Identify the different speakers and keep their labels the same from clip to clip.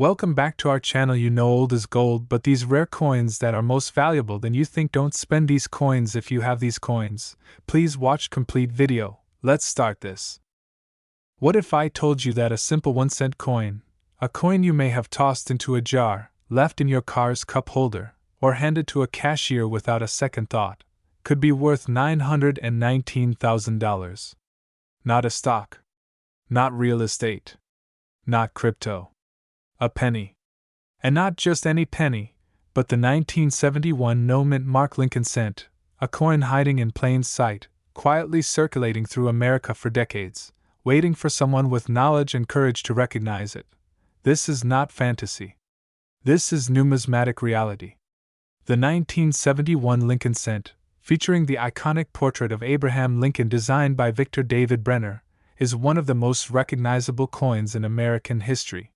Speaker 1: Welcome back to our channel. You know old is gold, but these rare coins that are most valuable than you think, don't spend these coins if you have these coins. Please watch complete video. Let's start this. What if I told you that a simple 1-cent coin, a coin you may have tossed into a jar, left in your car's cup holder, or handed to a cashier without a second thought, could be worth $919,000? Not a stock. Not real estate. Not crypto. A penny. And not just any penny, but the 1971 no-mint mark Lincoln Cent, a coin hiding in plain sight, quietly circulating through America for decades, waiting for someone with knowledge and courage to recognize it. This is not fantasy. This is numismatic reality. The 1971 Lincoln Cent, featuring the iconic portrait of Abraham Lincoln designed by Victor David Brenner, is one of the most recognizable coins in American history.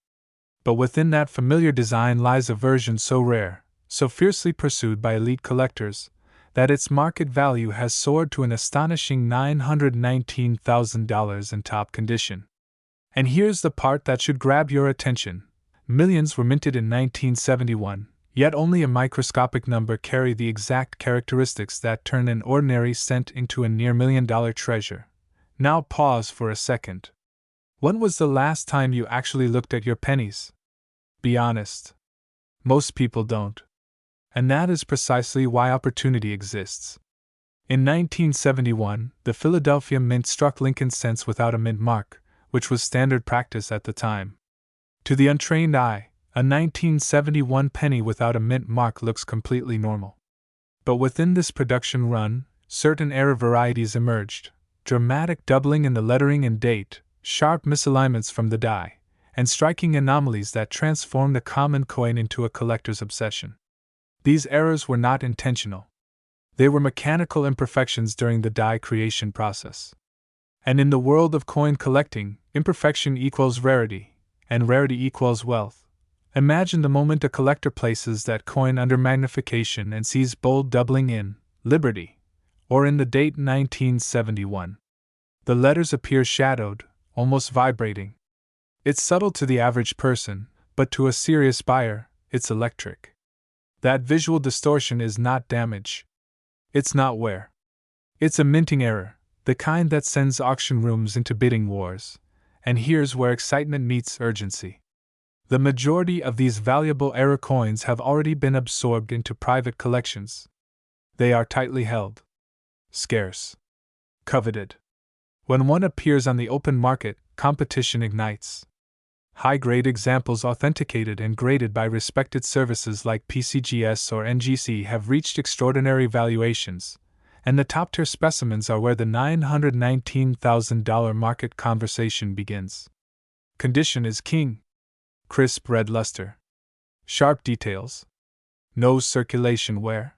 Speaker 1: But within that familiar design lies a version so rare, so fiercely pursued by elite collectors, that its market value has soared to an astonishing $919,000 in top condition. And here's the part that should grab your attention. Millions were minted in 1971, yet only a microscopic number carry the exact characteristics that turn an ordinary cent into a near $1-million treasure. Now pause for a second. When was the last time you actually looked at your pennies? Be honest. Most people don't. And that is precisely why opportunity exists. In 1971, the Philadelphia Mint struck Lincoln cents without a mint mark, which was standard practice at the time. To the untrained eye, a 1971 penny without a mint mark looks completely normal. But within this production run, certain error varieties emerged: dramatic doubling in the lettering and date, sharp misalignments from the die, and striking anomalies that transformed the common coin into a collector's obsession. These errors were not intentional. They were mechanical imperfections during the die creation process. And in the world of coin collecting, imperfection equals rarity, and rarity equals wealth. Imagine the moment a collector places that coin under magnification and sees bold doubling in Liberty, or in the date 1971. The letters appear shadowed, almost vibrating. It's subtle to the average person, but to a serious buyer, it's electric. That visual distortion is not damage. It's not wear. It's a minting error, the kind that sends auction rooms into bidding wars. And here's where excitement meets urgency. The majority of these valuable error coins have already been absorbed into private collections. They are tightly held, scarce, coveted. When one appears on the open market, competition ignites. High-grade examples authenticated and graded by respected services like PCGS or NGC have reached extraordinary valuations, and the top-tier specimens are where the $919,000 market conversation begins. Condition is king. Crisp red luster. Sharp details. No circulation wear.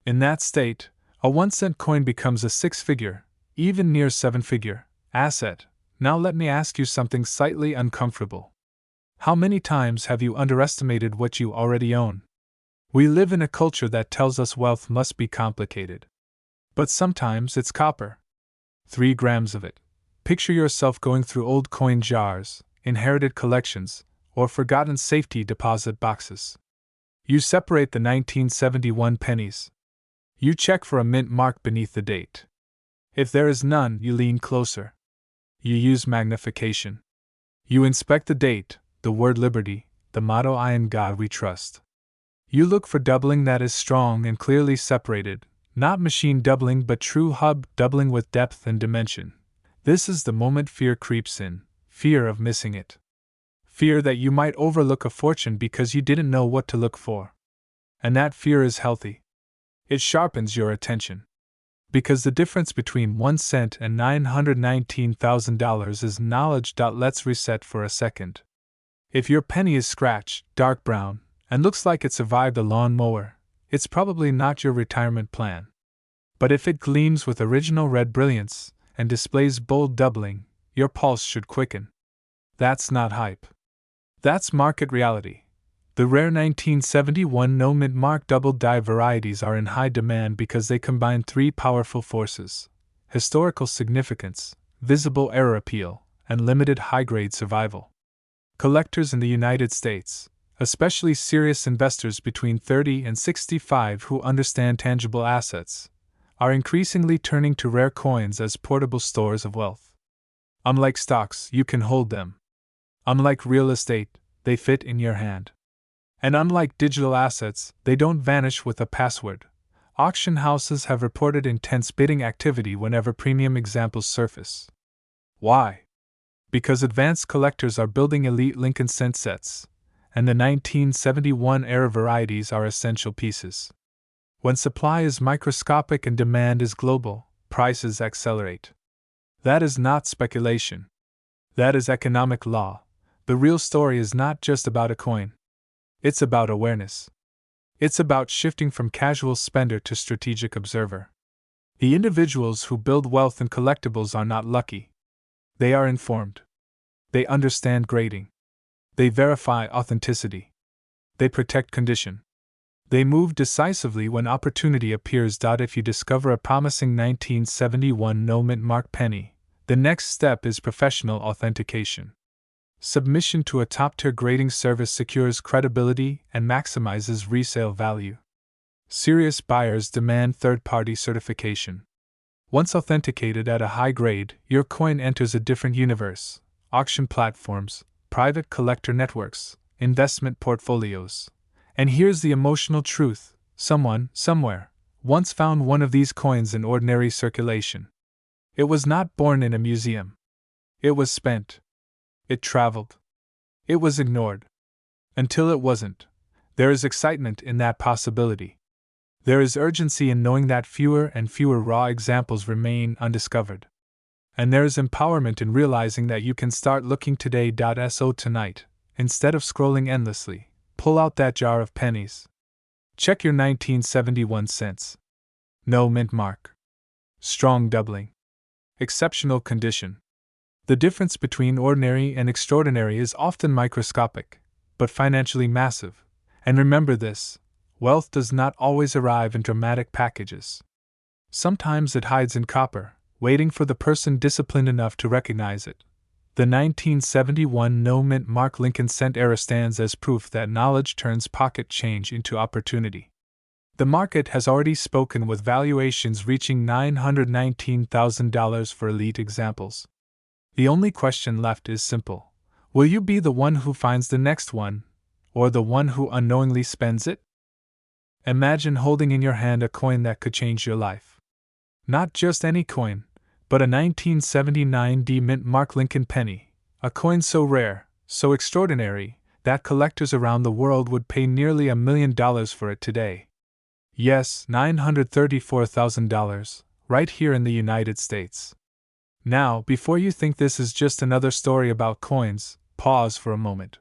Speaker 1: In that state, a 1-cent coin becomes a 6-figure, even near 7-figure, asset. Now let me ask you something slightly uncomfortable. How many times have you underestimated what you already own? We live in a culture that tells us wealth must be complicated. But sometimes it's copper. 3 grams of it. Picture yourself going through old coin jars, inherited collections, or forgotten safety deposit boxes. You separate the 1971 pennies. You check for a mint mark beneath the date. If there is none, you lean closer. You use magnification. You inspect the date, the word liberty, the motto I in God we trust. You look for doubling that is strong and clearly separated, not machine doubling but true hub doubling with depth and dimension. This is the moment fear creeps in, fear of missing it. Fear that you might overlook a fortune because you didn't know what to look for. And that fear is healthy. It sharpens your attention. Because the difference between 1 cent and $919,000 is knowledge. Let's reset for a second. If your penny is scratched, dark brown, and looks like it survived a lawn mower, it's probably not your retirement plan. But if it gleams with original red brilliance and displays bold doubling, your pulse should quicken. That's not hype. That's market reality. The rare 1971 no-mint mark double die varieties are in high demand because they combine 3 powerful forces: historical significance, visible error appeal, and limited high-grade survival. Collectors in the United States, especially serious investors between 30 and 65 who understand tangible assets, are increasingly turning to rare coins as portable stores of wealth. Unlike stocks, you can hold them. Unlike real estate, they fit in your hand. And unlike digital assets, they don't vanish with a password. Auction houses have reported intense bidding activity whenever premium examples surface. Why? Because advanced collectors are building elite Lincoln Cent sets, and the 1971-era varieties are essential pieces. When supply is microscopic and demand is global, prices accelerate. That is not speculation. That is economic law. The real story is not just about a coin. It's about awareness. It's about shifting from casual spender to strategic observer. The individuals who build wealth in collectibles are not lucky. They are informed. They understand grading. They verify authenticity. They protect condition. They move decisively when opportunity appears. If you discover a promising 1971 no-mint mark penny, the next step is professional authentication. Submission to a top-tier grading service secures credibility and maximizes resale value. Serious buyers demand third-party certification. Once authenticated at a high grade, your coin enters a different universe: auction platforms, private collector networks, investment portfolios. And here's the emotional truth: someone, somewhere, once found one of these coins in ordinary circulation. It was not born in a museum. It was spent. It traveled. It was ignored. Until it wasn't. There is excitement in that possibility. There is urgency in knowing that fewer and fewer raw examples remain undiscovered. And there is empowerment in realizing that you can start looking today. So tonight, instead of scrolling endlessly, pull out that jar of pennies. Check your 1971 cents. No mint mark. Strong doubling. Exceptional condition. The difference between ordinary and extraordinary is often microscopic, but financially massive. And remember this: wealth does not always arrive in dramatic packages. Sometimes it hides in copper, waiting for the person disciplined enough to recognize it. The 1971 no-mint mark Lincoln Cent era stands as proof that knowledge turns pocket change into opportunity. The market has already spoken, with valuations reaching $919,000 for elite examples. The only question left is simple: will you be the one who finds the next one, or the one who unknowingly spends it? Imagine holding in your hand a coin that could change your life. Not just any coin, but a 1979 mint mark Lincoln penny, a coin so rare, so extraordinary, that collectors around the world would pay nearly $1 million for it today. Yes, $934,000, right here in the United States. Now, before you think this is just another story about coins, pause for a moment.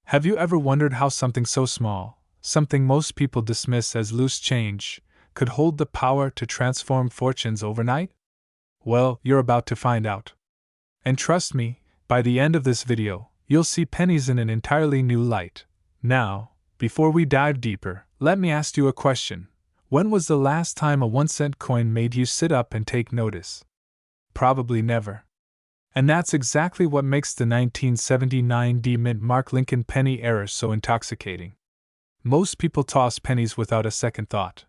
Speaker 1: Have you ever wondered how something so small, something most people dismiss as loose change, could hold the power to transform fortunes overnight? Well, you're about to find out. And trust me, by the end of this video, you'll see pennies in an entirely new light. Now, before we dive deeper, let me ask you a question. When was the last time a 1-cent coin made you sit up and take notice? Probably never. And that's exactly what makes the 1979 mint mark Lincoln penny era so intoxicating. Most people toss pennies without a second thought.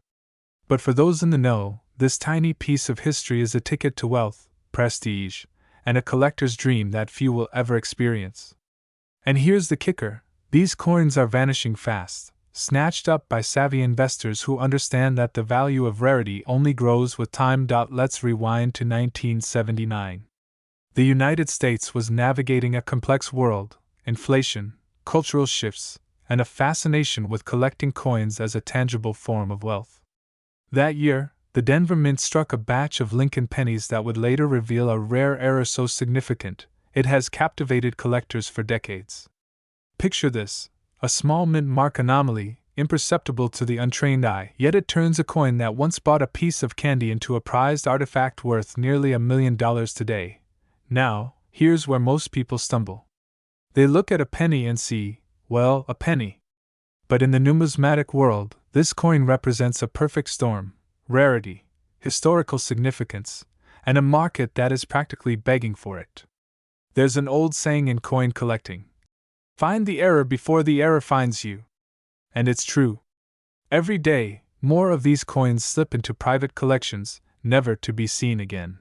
Speaker 1: But for those in the know, this tiny piece of history is a ticket to wealth, prestige, and a collector's dream that few will ever experience. And here's the kicker: these coins are vanishing fast, snatched up by savvy investors who understand that the value of rarity only grows with time. Let's rewind to 1979. The United States was navigating a complex world: inflation, cultural shifts, and a fascination with collecting coins as a tangible form of wealth. That year, the Denver Mint struck a batch of Lincoln pennies that would later reveal a rare error so significant it has captivated collectors for decades. Picture this: a small mint mark anomaly, imperceptible to the untrained eye, yet it turns a coin that once bought a piece of candy into a prized artifact worth nearly $1 million today. Now, here's where most people stumble. They look at a penny and see, well, a penny. But in the numismatic world, this coin represents a perfect storm: rarity, historical significance, and a market that is practically begging for it. There's an old saying in coin collecting: Find the error before the error finds you. And it's true. Every day, more of these coins slip into private collections, never to be seen again.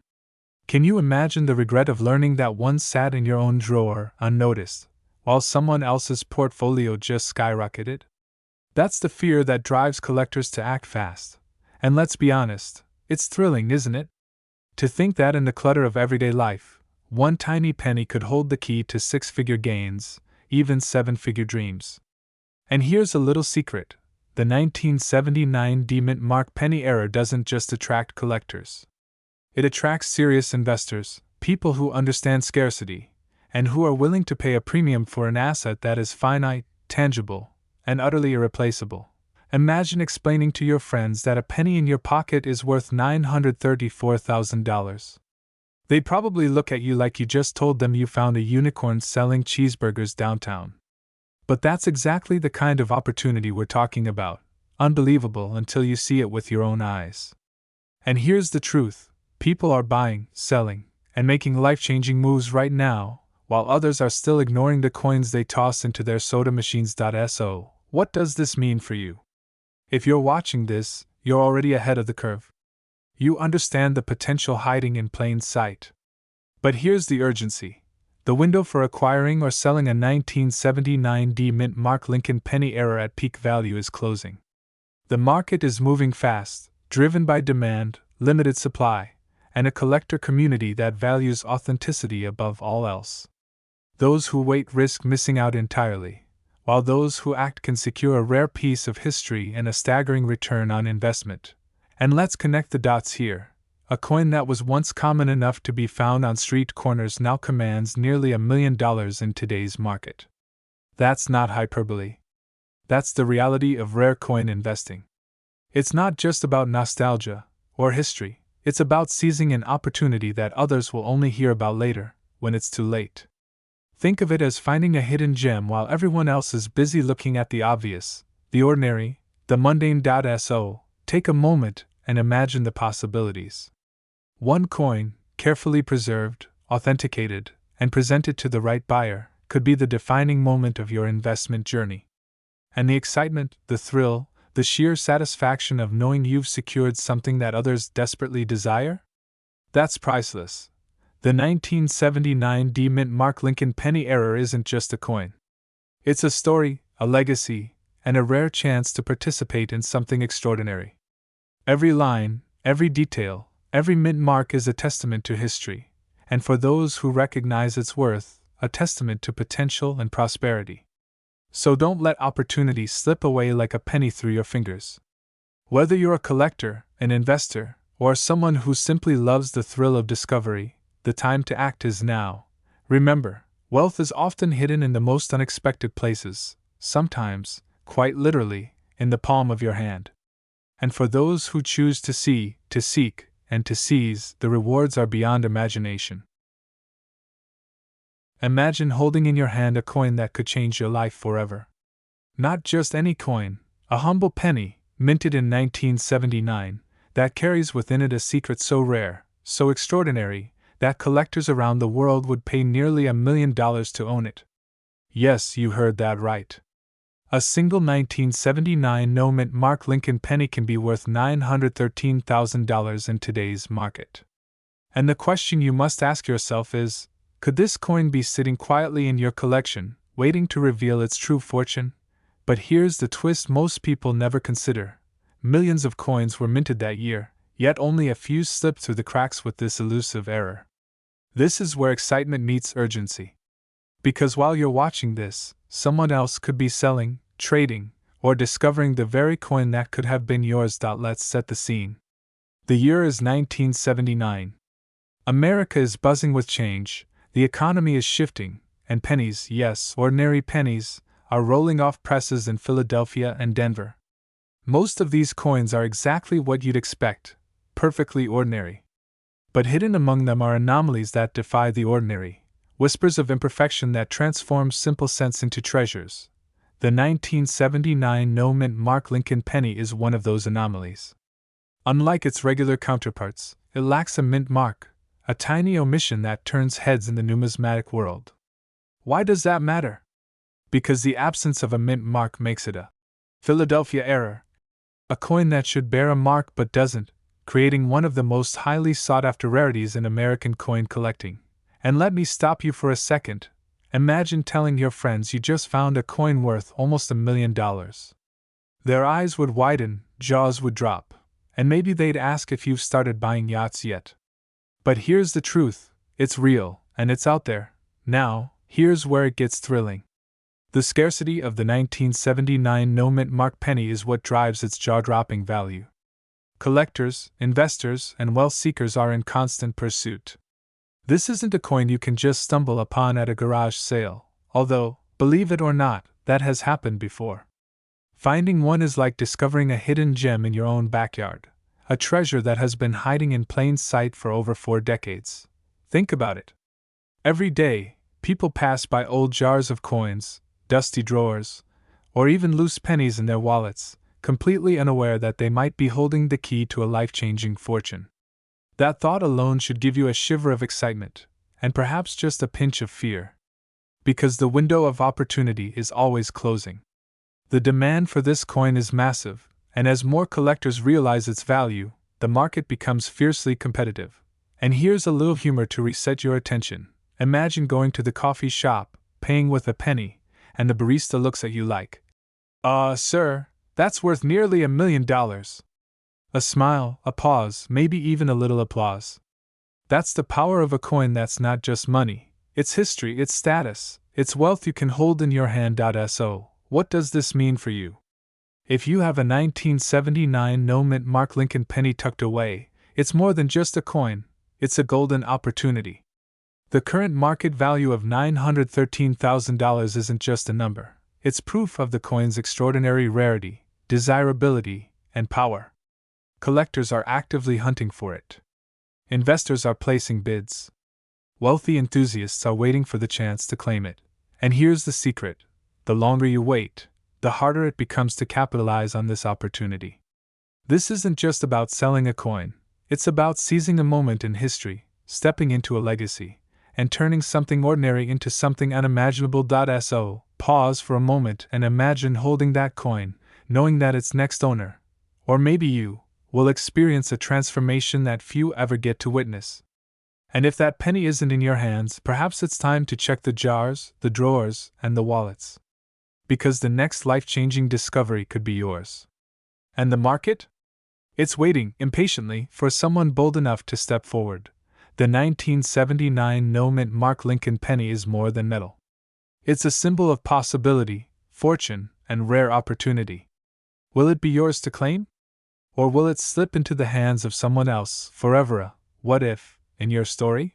Speaker 1: Can you imagine the regret of learning that one sat in your own drawer, unnoticed, while someone else's portfolio just skyrocketed? That's the fear that drives collectors to act fast. And let's be honest, it's thrilling, isn't it? To think that in the clutter of everyday life, one tiny penny could hold the key to six-figure gains, even seven-figure dreams. And here's a little secret. The 1979 D-Mint Mark penny error doesn't just attract collectors. It attracts serious investors, people who understand scarcity, and who are willing to pay a premium for an asset that is finite, tangible, and utterly irreplaceable. Imagine explaining to your friends that a penny in your pocket is worth $934,000. They'd probably look at you like you just told them you found a unicorn selling cheeseburgers downtown. But that's exactly the kind of opportunity we're talking about. Unbelievable until you see it with your own eyes. And here's the truth. People are buying, selling, and making life-changing moves right now, while others are still ignoring the coins they toss into their soda machines. So, what does this mean for you? If you're watching this, you're already ahead of the curve. You understand the potential hiding in plain sight. But here's the urgency. The window for acquiring or selling a 1979 D-Mint Mark Lincoln penny error at peak value is closing. The market is moving fast, driven by demand, limited supply, and a collector community that values authenticity above all else. Those who wait risk missing out entirely, while those who act can secure a rare piece of history and a staggering return on investment. And let's connect the dots here. A coin that was once common enough to be found on street corners now commands nearly $1 million in today's market. That's not hyperbole. That's the reality of rare coin investing. It's not just about nostalgia or history, it's about seizing an opportunity that others will only hear about later, when it's too late. Think of it as finding a hidden gem while everyone else is busy looking at the obvious, the ordinary, the mundane. So, take a moment and imagine the possibilities. One coin, carefully preserved, authenticated, and presented to the right buyer, could be the defining moment of your investment journey. And the excitement, the thrill, the sheer satisfaction of knowing you've secured something that others desperately desire? That's priceless. The 1979 D-Mint Mark Lincoln penny error isn't just a coin. It's a story, a legacy, and a rare chance to participate in something extraordinary. Every line, every detail, every mint mark is a testament to history, and for those who recognize its worth, a testament to potential and prosperity. So don't let opportunity slip away like a penny through your fingers. Whether you're a collector, an investor, or someone who simply loves the thrill of discovery, the time to act is now. Remember, wealth is often hidden in the most unexpected places, sometimes, quite literally, in the palm of your hand. And for those who choose to see, to seek, and to seize, the rewards are beyond imagination. Imagine holding in your hand a coin that could change your life forever. Not just any coin, a humble penny, minted in 1979, that carries within it a secret so rare, so extraordinary, that collectors around the world would pay nearly $1 million to own it. Yes, you heard that right. A single 1979 no-mint Mark Lincoln penny can be worth $913,000 in today's market. And the question you must ask yourself is, could this coin be sitting quietly in your collection, waiting to reveal its true fortune? But here's the twist most people never consider. Millions of coins were minted that year, yet only a few slipped through the cracks with this elusive error. This is where excitement meets urgency. Because while you're watching this, someone else could be selling, trading, or discovering the very coin that could have been yours. Let's set the scene. The year is 1979. America is buzzing with change, the economy is shifting, and pennies, yes, ordinary pennies, are rolling off presses in Philadelphia and Denver. Most of these coins are exactly what you'd expect, perfectly ordinary. But hidden among them are anomalies that defy the ordinary, whispers of imperfection that transform simple cents into treasures. The 1979 no-mint Mark Lincoln penny is one of those anomalies. Unlike its regular counterparts, it lacks a mint mark, a tiny omission that turns heads in the numismatic world. Why does that matter? because the absence of a mint mark makes it a Philadelphia error, a coin that should bear a mark but doesn't, creating one of the most highly sought-after rarities in American coin collecting. And let me stop you for a second. Imagine telling your friends you just found a coin worth almost $1 million. Their eyes would widen, jaws would drop, and maybe they'd ask if you've started buying yachts yet. But here's the truth, it's real, and it's out there. Now, here's where it gets thrilling. The scarcity of the 1979 no-mint mark penny is what drives its jaw-dropping value. Collectors, investors, and wealth seekers are in constant pursuit. This isn't a coin you can just stumble upon at a garage sale, although, believe it or not, that has happened before. Finding one is like discovering a hidden gem in your own backyard, a treasure that has been hiding in plain sight for over 4 decades. Think about it. Every day, people pass by old jars of coins, dusty drawers, or even loose pennies in their wallets, completely unaware that they might be holding the key to a life-changing fortune. That thought alone should give you a shiver of excitement, and perhaps just a pinch of fear. Because the window of opportunity is always closing. The demand for this coin is massive, and as more collectors realize its value, the market becomes fiercely competitive. And here's a little humor to reset your attention. Imagine going to the coffee shop, paying with a penny, and the barista looks at you like, sir, that's worth nearly $1 million. A smile, a pause, maybe even a little applause. That's the power of a coin that's not just money, it's history, it's status, it's wealth you can hold in your hand. So, what does this mean for you? If you have a 1979 no-mint mark Lincoln penny tucked away, it's more than just a coin, it's a golden opportunity. The current market value of $913,000 isn't just a number, it's proof of the coin's extraordinary rarity, desirability, and power. Collectors are actively hunting for it. Investors are placing bids. Wealthy enthusiasts are waiting for the chance to claim it. And here's the secret: the longer you wait, the harder it becomes to capitalize on this opportunity. This isn't just about selling a coin, it's about seizing a moment in history, stepping into a legacy, and turning something ordinary into something unimaginable. So, pause for a moment and imagine holding that coin, knowing that its next owner, or maybe you, will experience a transformation that few ever get to witness. And if that penny isn't in your hands, perhaps it's time to check the jars, the drawers, and the wallets. Because the next life-changing discovery could be yours. And the market? It's waiting, impatiently, for someone bold enough to step forward. The 1979 no-mint mark Lincoln penny is more than metal. It's a symbol of possibility, fortune, and rare opportunity. Will it be yours to claim? Or will it slip into the hands of someone else, forever a what if, in your story?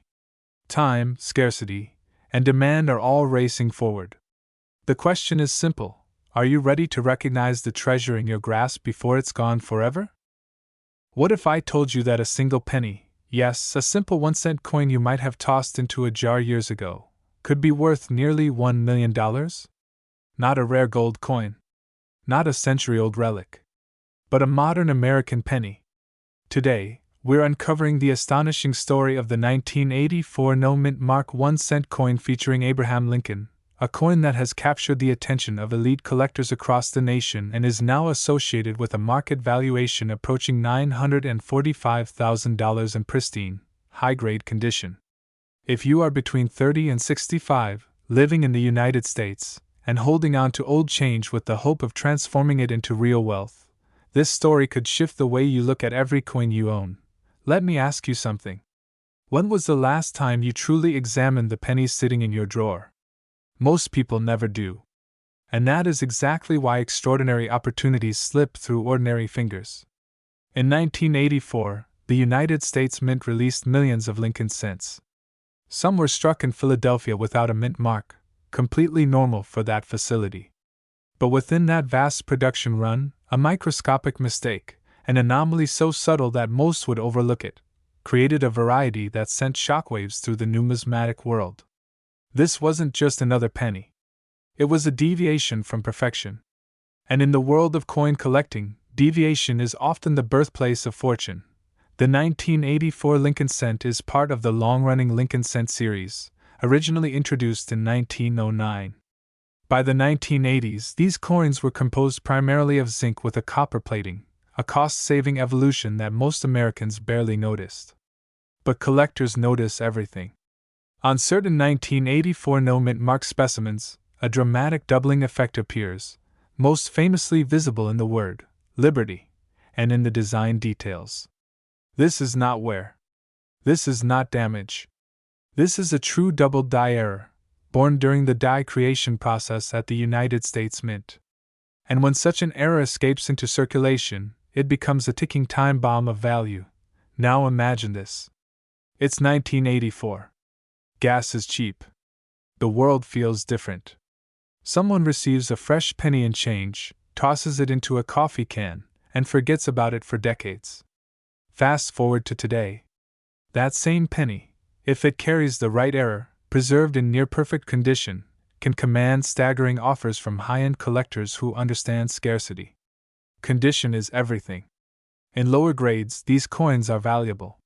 Speaker 1: Time, scarcity, and demand are all racing forward. The question is simple: are you ready to recognize the treasure in your grasp before it's gone forever? What if I told you that a single penny, yes, a simple 1-cent coin you might have tossed into a jar years ago, could be worth nearly $1 million? Not a rare gold coin. Not a century-old relic. But a modern American penny. Today, we're uncovering the astonishing story of the 1984 no-mint mark 1-cent coin featuring Abraham Lincoln, a coin that has captured the attention of elite collectors across the nation and is now associated with a market valuation approaching $945,000 in pristine, high-grade condition. If you are between 30 and 65, living in the United States, and holding on to old change with the hope of transforming it into real wealth, this story could shift the way you look at every coin you own. Let me ask you something. When was the last time you truly examined the pennies sitting in your drawer? Most people never do. And that is exactly why extraordinary opportunities slip through ordinary fingers. In 1984, the United States Mint released millions of Lincoln cents. Some were struck in Philadelphia without a mint mark, completely normal for that facility. But within that vast production run, a microscopic mistake, an anomaly so subtle that most would overlook it, created a variety that sent shockwaves through the numismatic world. This wasn't just another penny. It was a deviation from perfection. And in the world of coin collecting, deviation is often the birthplace of fortune. The 1984 Lincoln Cent is part of the long-running Lincoln Cent series, originally introduced in 1909. By the 1980s, these coins were composed primarily of zinc with a copper plating, a cost-saving evolution that most Americans barely noticed. But collectors notice everything. On certain 1984 no-mint mark specimens, a dramatic doubling effect appears, most famously visible in the word Liberty and in the design details. This is not wear. This is not damage. This is a true double die error, born during the die creation process at the United States Mint. And when such an error escapes into circulation, it becomes a ticking time bomb of value. Now imagine this. It's 1984. Gas is cheap. The world feels different. Someone receives a fresh penny and change, tosses it into a coffee can, and forgets about it for decades. Fast forward to today. That same penny, if it carries the right error, preserved in near-perfect condition, can command staggering offers from high-end collectors who understand scarcity. Condition is everything. In lower grades, these coins are valuable.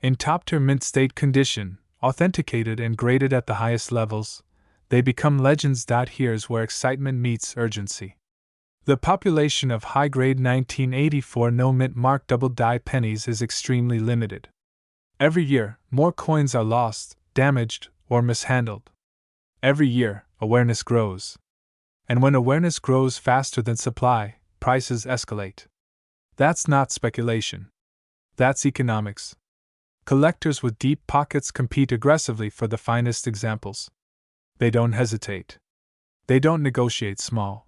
Speaker 1: In top-tier mint state condition, authenticated and graded at the highest levels, they become legends. Here's where excitement meets urgency. The population of high-grade 1984 no-mint mark double-die pennies is extremely limited. Every year, more coins are lost, damaged, or mishandled. Every year, awareness grows. And when awareness grows faster than supply, prices escalate. That's not speculation. That's economics. Collectors with deep pockets compete aggressively for the finest examples. They don't hesitate. They don't negotiate small.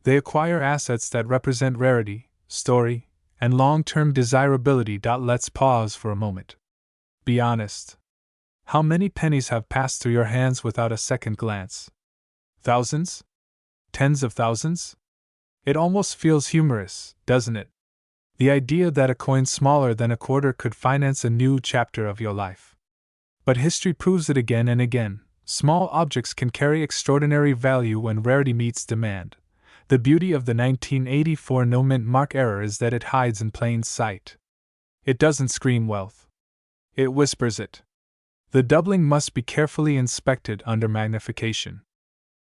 Speaker 1: They acquire assets that represent rarity, story, and long-term desirability. Let's pause for a moment. Be honest. How many pennies have passed through your hands without a second glance? Thousands? Tens of thousands? It almost feels humorous, doesn't it? The idea that a coin smaller than a quarter could finance a new chapter of your life. But history proves it again and again. Small objects can carry extraordinary value when rarity meets demand. The beauty of the 1984 no-mint mark error is that it hides in plain sight. It doesn't scream wealth. It whispers it. The doubling must be carefully inspected under magnification.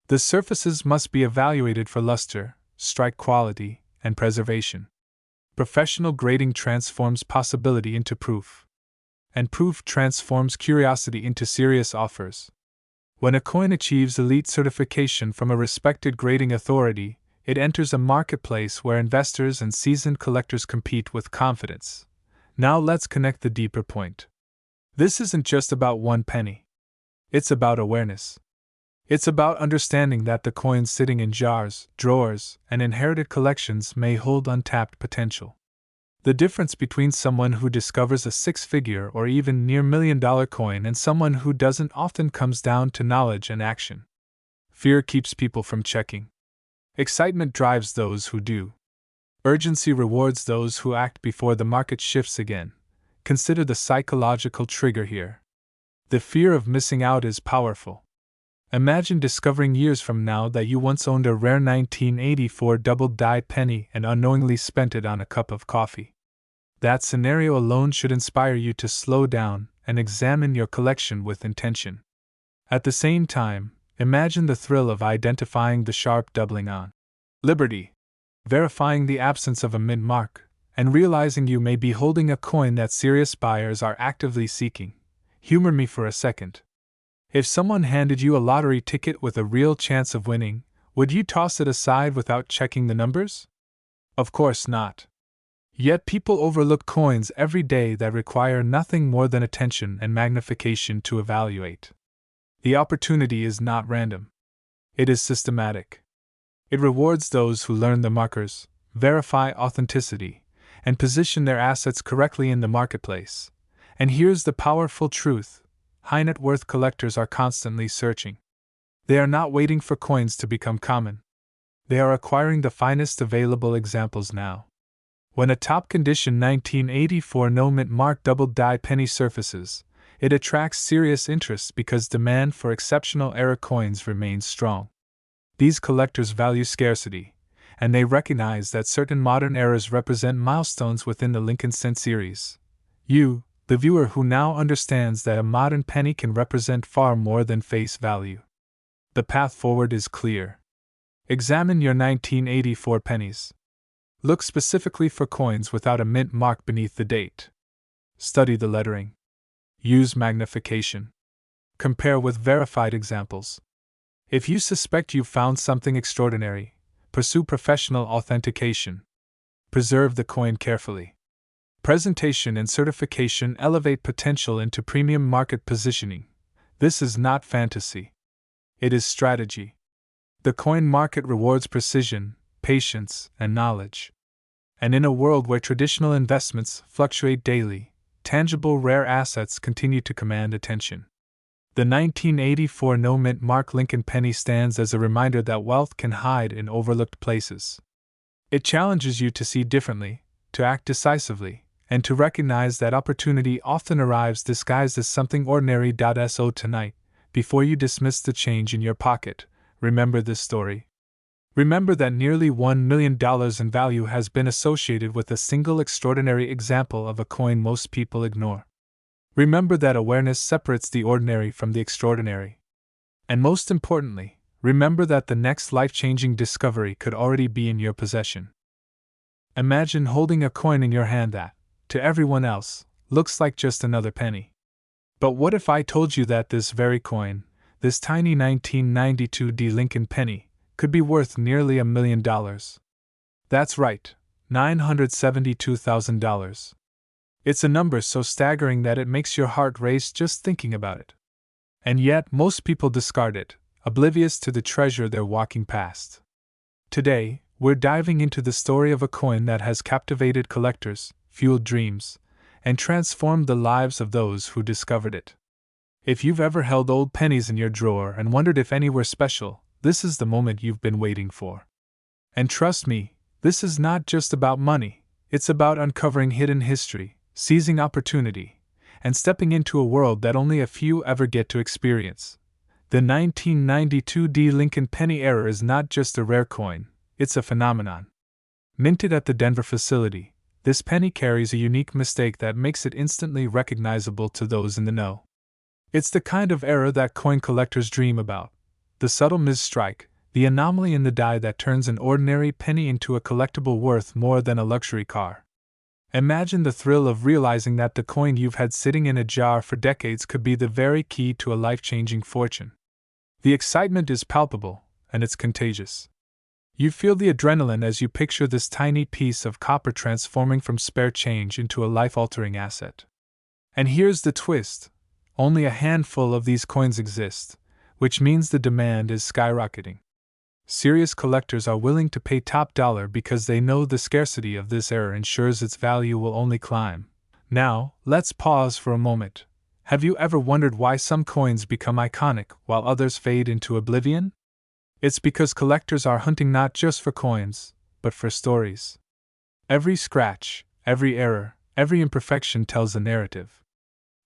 Speaker 1: The surfaces must be evaluated for luster, strike quality, and preservation. Professional grading transforms possibility into proof. And proof transforms curiosity into serious offers. When a coin achieves elite certification from a respected grading authority, it enters a marketplace where investors and seasoned collectors compete with confidence. Now let's connect the deeper point. This isn't just about one penny. It's about awareness. It's about understanding that the coins sitting in jars, drawers, and inherited collections may hold untapped potential. The difference between someone who discovers a six-figure or even near $1 million coin and someone who doesn't often comes down to knowledge and action. Fear keeps people from checking. Excitement drives those who do. Urgency rewards those who act before the market shifts again. Consider the psychological trigger here. The fear of missing out is powerful. Imagine discovering years from now that you once owned a rare 1984 double-die penny and unknowingly spent it on a cup of coffee. That scenario alone should inspire you to slow down and examine your collection with intention. At the same time, imagine the thrill of identifying the sharp doubling on Liberty, verifying the absence of a mint mark, and realizing you may be holding a coin that serious buyers are actively seeking. Humor me for a second. If someone handed you a lottery ticket with a real chance of winning, would you toss it aside without checking the numbers? Of course not. Yet people overlook coins every day that require nothing more than attention and magnification to evaluate. The opportunity is not random. It is systematic. It rewards those who learn the markers, verify authenticity, and position their assets correctly in the marketplace. And here's the powerful truth. High net worth collectors are constantly searching. They are not waiting for coins to become common. They are acquiring the finest available examples now. When a top condition 1984 no-mint mark double-die penny surfaces, it attracts serious interest because demand for exceptional era coins remains strong. These collectors value scarcity, and they recognize that certain modern eras represent milestones within the Lincoln Cent series. You, the viewer who now understands that a modern penny can represent far more than face value. The path forward is clear. Examine your 1984 pennies. Look specifically for coins without a mint mark beneath the date. Study the lettering. Use magnification. Compare with verified examples. If you suspect you've found something extraordinary, pursue professional authentication. Preserve the coin carefully. Presentation and certification elevate potential into premium market positioning. This is not fantasy. It is strategy. The coin market rewards precision, patience, and knowledge. And in a world where traditional investments fluctuate daily, tangible rare assets continue to command attention. The 1984 no-mint mark Lincoln penny stands as a reminder that wealth can hide in overlooked places. It challenges you to see differently, to act decisively, and to recognize that opportunity often arrives disguised as something ordinary. So tonight, before you dismiss the change in your pocket, remember this story. Remember that nearly $1 million in value has been associated with a single extraordinary example of a coin most people ignore. Remember that awareness separates the ordinary from the extraordinary. And most importantly, remember that the next life-changing discovery could already be in your possession. Imagine holding a coin in your hand that, to everyone else, looks like just another penny. But what if I told you that this very coin, this tiny 1992 VDB Lincoln penny, could be worth nearly $1 million? That's right, $972,000. It's a number so staggering that it makes your heart race just thinking about it. And yet, most people discard it, oblivious to the treasure they're walking past. Today, we're diving into the story of a coin that has captivated collectors, fueled dreams, and transformed the lives of those who discovered it. If you've ever held old pennies in your drawer and wondered if any were special, this is the moment you've been waiting for. And trust me, this is not just about money, it's about uncovering hidden history, seizing opportunity, and stepping into a world that only a few ever get to experience. The 1992 VDB Lincoln penny era is not just a rare coin, it's a phenomenon. Minted at the Denver facility, this penny carries a unique mistake that makes it instantly recognizable to those in the know. It's the kind of error that coin collectors dream about, the subtle misstrike, the anomaly in the die that turns an ordinary penny into a collectible worth more than a luxury car. Imagine the thrill of realizing that the coin you've had sitting in a jar for decades could be the very key to a life-changing fortune. The excitement is palpable, and it's contagious. You feel the adrenaline as you picture this tiny piece of copper transforming from spare change into a life-altering asset. And here's the twist: only a handful of these coins exist, which means the demand is skyrocketing. Serious collectors are willing to pay top dollar because they know the scarcity of this era ensures its value will only climb. Now, let's pause for a moment. Have you ever wondered why some coins become iconic while others fade into oblivion? It's because collectors are hunting not just for coins, but for stories. Every scratch, every error, every imperfection tells a narrative.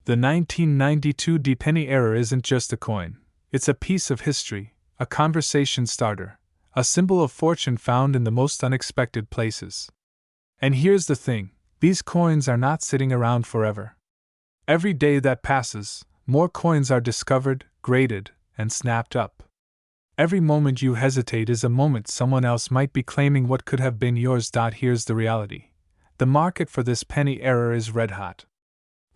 Speaker 1: The 1992 VDB penny era isn't just a coin, it's a piece of history, a conversation starter, a symbol of fortune found in the most unexpected places. And here's the thing, these coins are not sitting around forever. Every day that passes, more coins are discovered, graded, and snapped up. Every moment you hesitate is a moment someone else might be claiming what could have been yours. Here's the reality: the market for this penny era is red hot.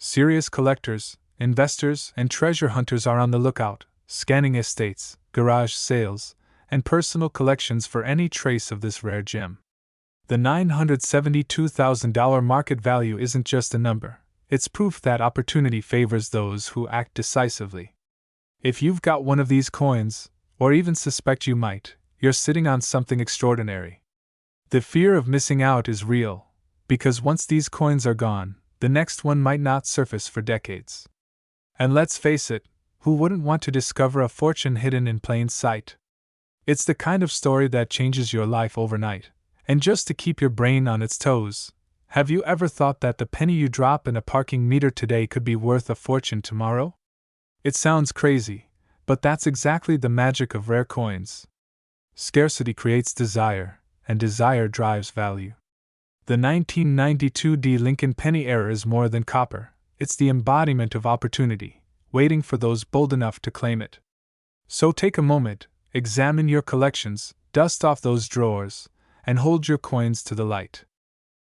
Speaker 1: Serious collectors, investors, and treasure hunters are on the lookout, scanning estates, garage sales, and personal collections for any trace of this rare gem. The $972,000 market value isn't just a number, it's proof that opportunity favors those who act decisively. If you've got one of these coins, or even suspect you might, you're sitting on something extraordinary. The fear of missing out is real, because once these coins are gone, the next one might not surface for decades. And let's face it, who wouldn't want to discover a fortune hidden in plain sight? It's the kind of story that changes your life overnight. And just to keep your brain on its toes, have you ever thought that the penny you drop in a parking meter today could be worth a fortune tomorrow? It sounds crazy, but that's exactly the magic of rare coins. Scarcity creates desire, and desire drives value. The 1992 VDB Lincoln penny era is more than copper, it's the embodiment of opportunity, waiting for those bold enough to claim it. So take a moment, examine your collections, dust off those drawers, and hold your coins to the light.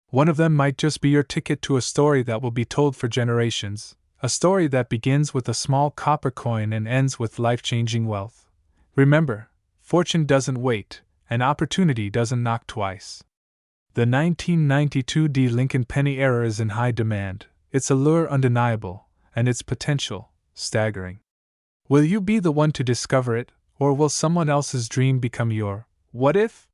Speaker 1: One of them might just be your ticket to a story that will be told for generations, a story that begins with a small copper coin and ends with life-changing wealth. Remember, fortune doesn't wait, and opportunity doesn't knock twice. The 1992 VDB Lincoln penny era is in high demand, its allure undeniable, and its potential staggering. Will you be the one to discover it, or will someone else's dream become your what if?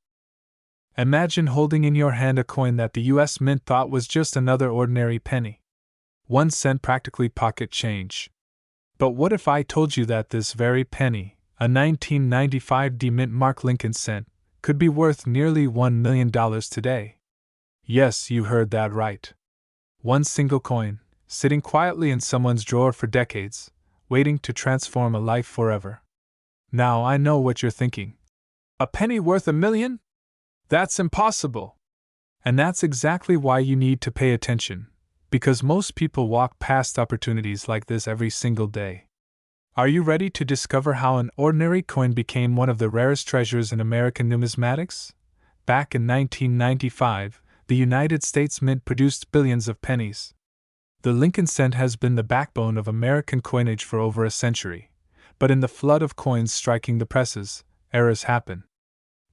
Speaker 1: Imagine holding in your hand a coin that the US Mint thought was just another ordinary penny. 1 cent practically pocket change. But what if I told you that this very penny, a 1995 VDB Mint Lincoln Cent, could be worth nearly $1 million today? Yes, you heard that right. One single coin, sitting quietly in someone's drawer for decades, waiting to transform a life forever. Now I know what you're thinking. A penny worth $1 million? That's impossible! And that's exactly why you need to pay attention, because most people walk past opportunities like this every single day. Are you ready to discover how an ordinary coin became one of the rarest treasures in American numismatics? Back in 1995, the United States Mint produced billions of pennies. The Lincoln Cent has been the backbone of American coinage for over a century, but in the flood of coins striking the presses, errors happen.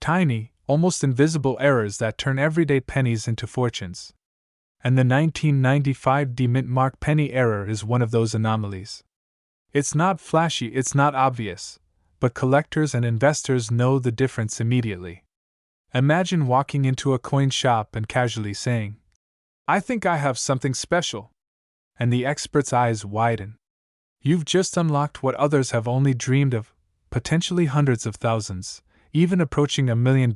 Speaker 1: Tiny, almost invisible errors that turn everyday pennies into fortunes. And the 1995 VDB Mint penny error is one of those anomalies. It's not flashy, it's not obvious, but collectors and investors know the difference immediately. Imagine walking into a coin shop and casually saying, "I think I have something special," and the expert's eyes widen. You've just unlocked what others have only dreamed of, potentially hundreds of thousands, even approaching $1 million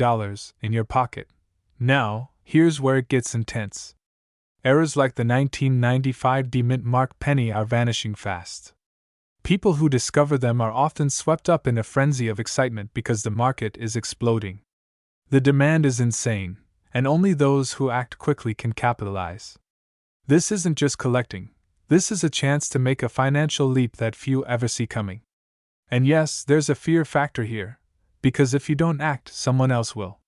Speaker 1: in your pocket. Now, here's where it gets intense. Errors like the 1995 VDB Mint penny are vanishing fast. People who discover them are often swept up in a frenzy of excitement because the market is exploding. The demand is insane, and only those who act quickly can capitalize. This isn't just collecting, this is a chance to make a financial leap that few ever see coming. And yes, there's a fear factor here, because if you don't act, someone else will.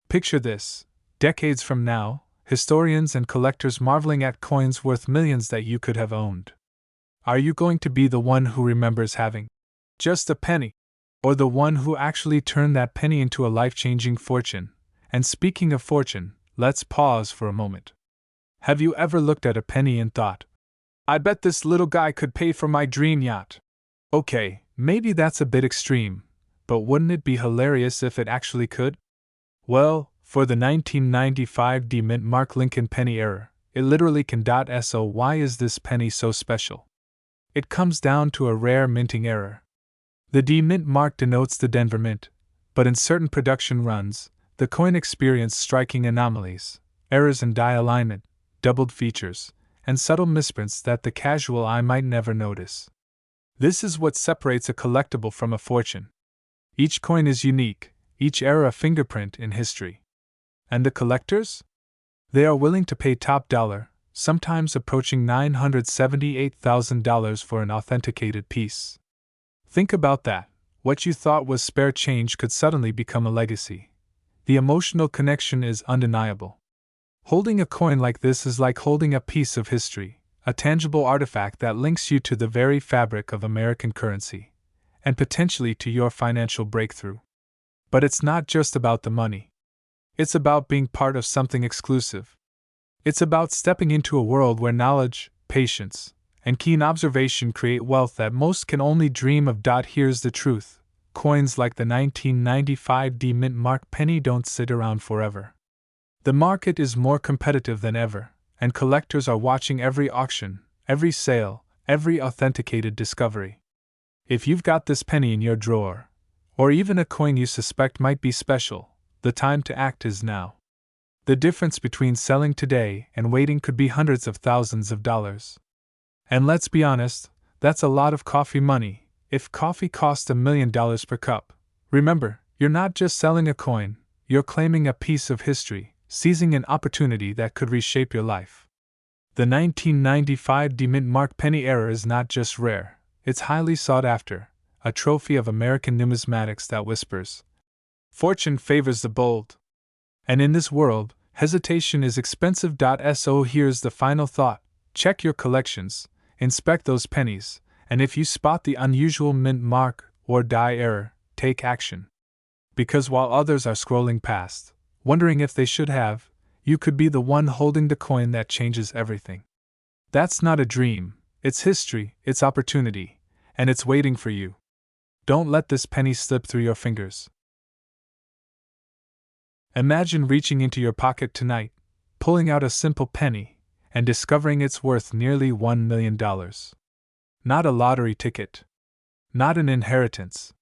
Speaker 1: Picture this: decades from now, historians and collectors marveling at coins worth millions that you could have owned. Are you going to be the one who remembers having just a penny, or the one who actually turned that penny into a life-changing fortune? And speaking of fortune, let's pause for a moment. Have you ever looked at a penny and thought, "I bet this little guy could pay for my dream yacht"? Okay, maybe that's a bit extreme, but wouldn't it be hilarious if it actually could? Well, for the 1995 VDB Mint Lincoln penny error, it literally can. So why is this penny so special? It comes down to a rare minting error. The D Mint mark denotes the Denver Mint, but in certain production runs, the coin experienced striking anomalies, errors in die alignment, doubled features, and subtle misprints that the casual eye might never notice. This is what separates a collectible from a fortune. Each coin is unique, each error a fingerprint in history. And the collectors? They are willing to pay top dollar, sometimes approaching $978,000 for an authenticated piece. Think about that. What you thought was spare change could suddenly become a legacy. The emotional connection is undeniable. Holding a coin like this is like holding a piece of history, a tangible artifact that links you to the very fabric of American currency, and potentially to your financial breakthrough. But it's not just about the money. It's about being part of something exclusive. It's about stepping into a world where knowledge, patience, and keen observation create wealth that most can only dream of. Here's the truth: coins like the 1995 VDB Mint penny don't sit around forever. The market is more competitive than ever, and collectors are watching every auction, every sale, every authenticated discovery. If you've got this penny in your drawer, or even a coin you suspect might be special, the time to act is now. The difference between selling today and waiting could be hundreds of thousands of dollars. And let's be honest, that's a lot of coffee money. If coffee cost $1 million per cup, remember, you're not just selling a coin, you're claiming a piece of history, seizing an opportunity that could reshape your life. The 1995 VDB Mint penny error is not just rare, it's highly sought after, a trophy of American numismatics that whispers, Fortune favors the bold. And in this world, hesitation is expensive. So here's the final thought: check your collections, inspect those pennies, and if you spot the unusual mint mark or die error, take action. Because while others are scrolling past, wondering if they should have, you could be the one holding the coin that changes everything. That's not a dream, it's history, it's opportunity, and it's waiting for you. Don't let this penny slip through your fingers. Imagine reaching into your pocket tonight, pulling out a simple penny, and discovering it's worth nearly $1 million. Not a lottery ticket. Not an inheritance.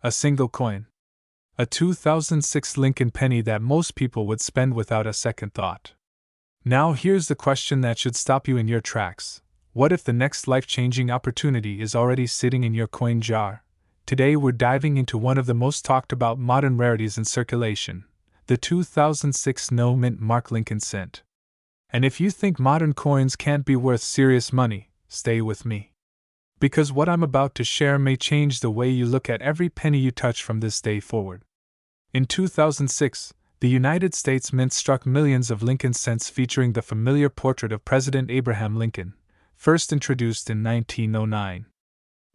Speaker 1: A single coin. A 2006 Lincoln penny that most people would spend without a second thought. Now here's the question that should stop you in your tracks. What if the next life-changing opportunity is already sitting in your coin jar? Today we're diving into one of the most talked about modern rarities in circulation, the 2006 no-mint mark Lincoln Cent. And if you think modern coins can't be worth serious money, stay with me. Because what I'm about to share may change the way you look at every penny you touch from this day forward. In 2006, the United States Mint struck millions of Lincoln cents featuring the familiar portrait of President Abraham Lincoln, first introduced in 1909.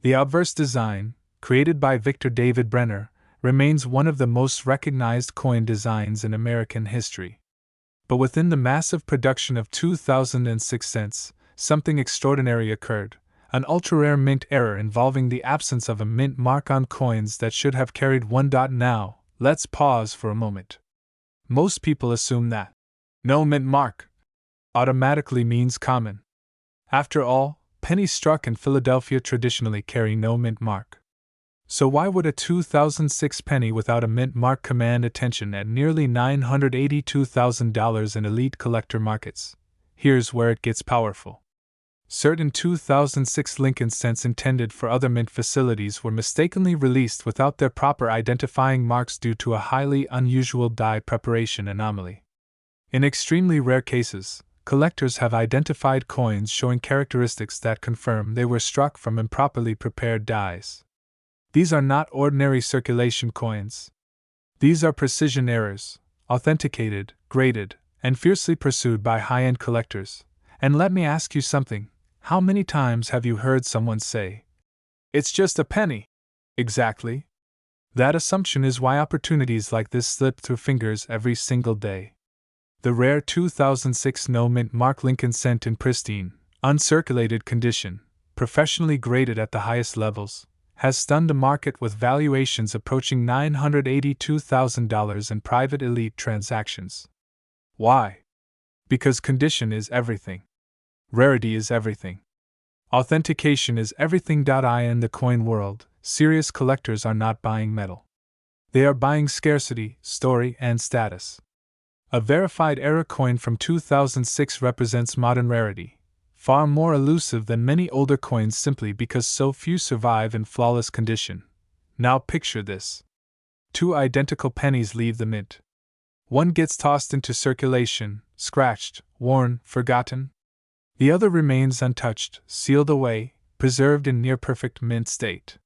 Speaker 1: The obverse design, created by Victor David Brenner, remains one of the most recognized coin designs in American history. But within the massive production of 2006 cents, something extraordinary occurred. An ultra-rare mint error involving the absence of a mint mark on coins that should have carried one. Now, let's pause for a moment. Most people assume that no mint mark automatically means common. After all, pennies struck in Philadelphia traditionally carry no mint mark. So why would a 2006 penny without a mint mark command attention at nearly $982,000 in elite collector markets? Here's where it gets powerful. Certain 2006 Lincoln cents intended for other mint facilities were mistakenly released without their proper identifying marks due to a highly unusual die preparation anomaly. In extremely rare cases, collectors have identified coins showing characteristics that confirm they were struck from improperly prepared dies. These are not ordinary circulation coins. These are precision errors, authenticated, graded, and fiercely pursued by high-end collectors. And let me ask you something. How many times have you heard someone say, "It's just a penny"? Exactly. That assumption is why opportunities like this slip through fingers every single day. The rare 2006 no-mint mark Lincoln Cent in pristine, uncirculated condition, professionally graded at the highest levels, has stunned the market with valuations approaching $982,000 in private elite transactions. Why? Because condition is everything. Rarity is everything. Authentication is everything. In the coin world, serious collectors are not buying metal. They are buying scarcity, story, and status. A verified error coin from 2006 represents modern rarity, far more elusive than many older coins simply because so few survive in flawless condition. Now picture this. Two identical pennies leave the mint. One gets tossed into circulation, scratched, worn, forgotten. The other remains untouched, sealed away, preserved in near-perfect mint state.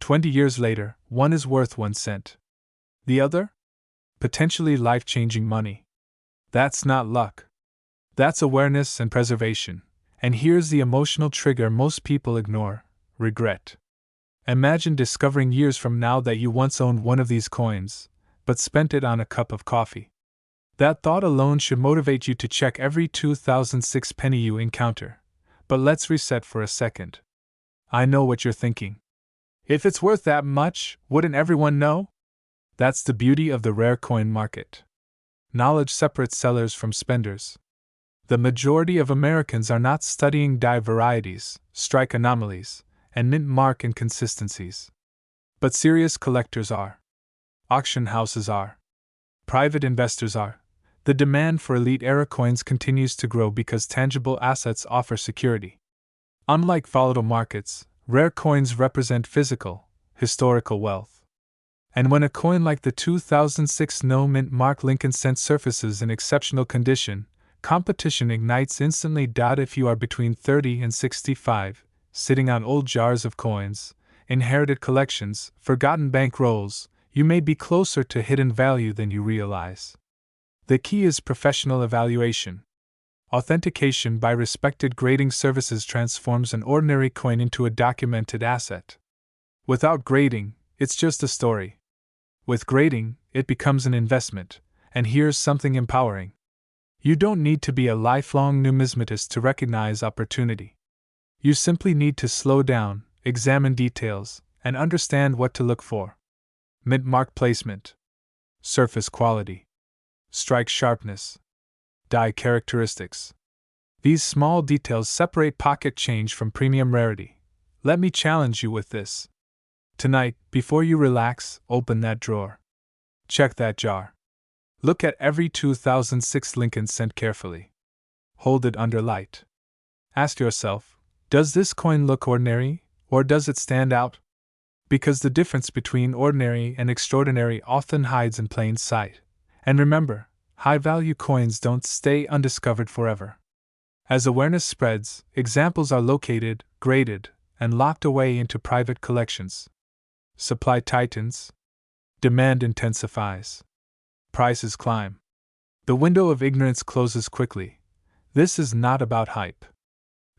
Speaker 1: 20 years later, one is worth 1 cent. The other? Potentially life-changing money. That's not luck. That's awareness and preservation. And here's the emotional trigger most people ignore: regret. Imagine discovering years from now that you once owned one of these coins, but spent it on a cup of coffee. That thought alone should motivate you to check every 2006 penny you encounter. But let's reset for a second. I know what you're thinking. If it's worth that much, wouldn't everyone know? That's the beauty of the rare coin market. Knowledge separates sellers from spenders. The majority of Americans are not studying die varieties, strike anomalies, and mint mark inconsistencies. But serious collectors are. Auction houses are. Private investors are. The demand for elite era coins continues to grow because tangible assets offer security. Unlike volatile markets, rare coins represent physical, historical wealth. And when a coin like the 2006 no-mint mark Lincoln Cent surfaces in exceptional condition, competition ignites instantly. If you are between 30 and 65, sitting on old jars of coins, inherited collections, forgotten bank rolls, you may be closer to hidden value than you realize. The key is professional evaluation. Authentication by respected grading services transforms an ordinary coin into a documented asset. Without grading, it's just a story. With grading, it becomes an investment, and here's something empowering. You don't need to be a lifelong numismatist to recognize opportunity. You simply need to slow down, examine details, and understand what to look for. Mint mark placement, surface quality, strike sharpness, die characteristics. These small details separate pocket change from premium rarity. Let me challenge you with this. Tonight, before you relax, open that drawer. Check that jar. Look at every 2006 Lincoln Cent carefully. Hold it under light. Ask yourself, does this coin look ordinary, or does it stand out? Because the difference between ordinary and extraordinary often hides in plain sight. And remember, high-value coins don't stay undiscovered forever. As awareness spreads, examples are located, graded, and locked away into private collections. Supply tightens. Demand intensifies. Prices climb. The window of ignorance closes quickly. This is not about hype.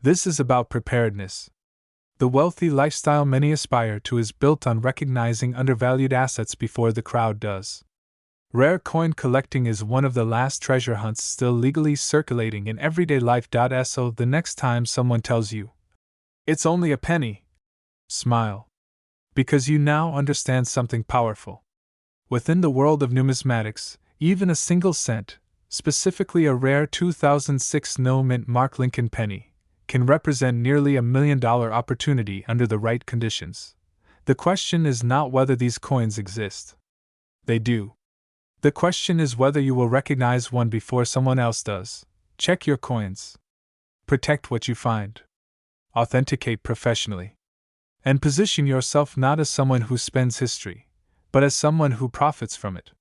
Speaker 1: This is about preparedness. The wealthy lifestyle many aspire to is built on recognizing undervalued assets before the crowd does. Rare coin collecting is one of the last treasure hunts still legally circulating in everyday life. So the next time someone tells you, "It's only a penny," smile. Because you now understand something powerful. Within the world of numismatics, even a single cent, specifically a rare 2006 no-mint mark Lincoln penny, can represent nearly $1 million opportunity under the right conditions. The question is not whether these coins exist. They do. The question is whether you will recognize one before someone else does. Check your coins. Protect what you find. Authenticate professionally. And position yourself not as someone who spends history, but as someone who profits from it.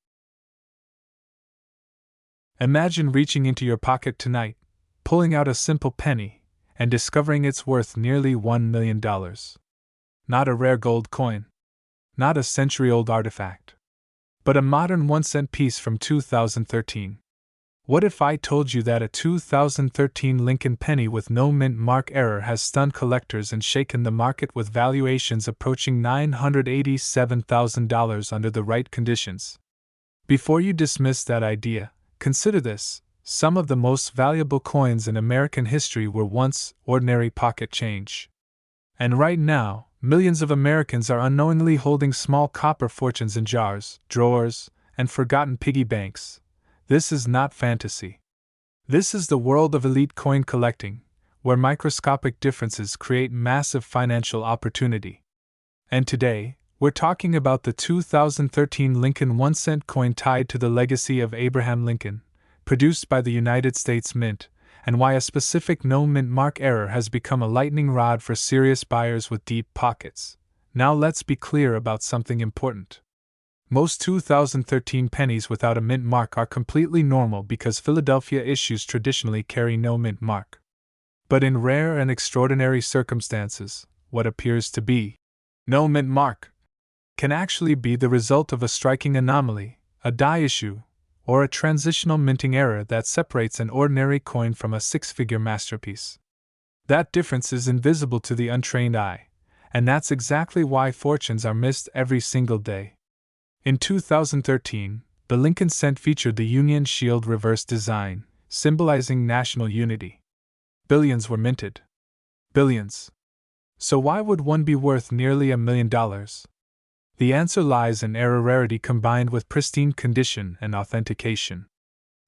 Speaker 1: Imagine reaching into your pocket tonight, pulling out a simple penny, and discovering it's worth nearly $1 million. Not a rare gold coin. Not a century-old artifact. But a modern 1-cent piece from 2013. What if I told you that a 2013 Lincoln penny with no mint mark error has stunned collectors and shaken the market with valuations approaching $987,000 under the right conditions? Before you dismiss that idea, consider this: some of the most valuable coins in American history were once ordinary pocket change. And right now, millions of Americans are unknowingly holding small copper fortunes in jars, drawers, and forgotten piggy banks. This is not fantasy. This is the world of elite coin collecting, where microscopic differences create massive financial opportunity. And today, we're talking about the 2013 Lincoln 1-cent coin tied to the legacy of Abraham Lincoln, produced by the United States Mint, and why a specific no-mint mark error has become a lightning rod for serious buyers with deep pockets. Now let's be clear about something important. Most 2013 pennies without a mint mark are completely normal because Philadelphia issues traditionally carry no mint mark. But in rare and extraordinary circumstances, what appears to be no mint mark can actually be the result of a striking anomaly, a die issue, or a transitional minting error that separates an ordinary coin from a six-figure masterpiece. That difference is invisible to the untrained eye, and that's exactly why fortunes are missed every single day. In 2013, the Lincoln Cent featured the Union Shield reverse design, symbolizing national unity. Billions were minted. Billions. So why would one be worth nearly $1 million? The answer lies in error rarity combined with pristine condition and authentication.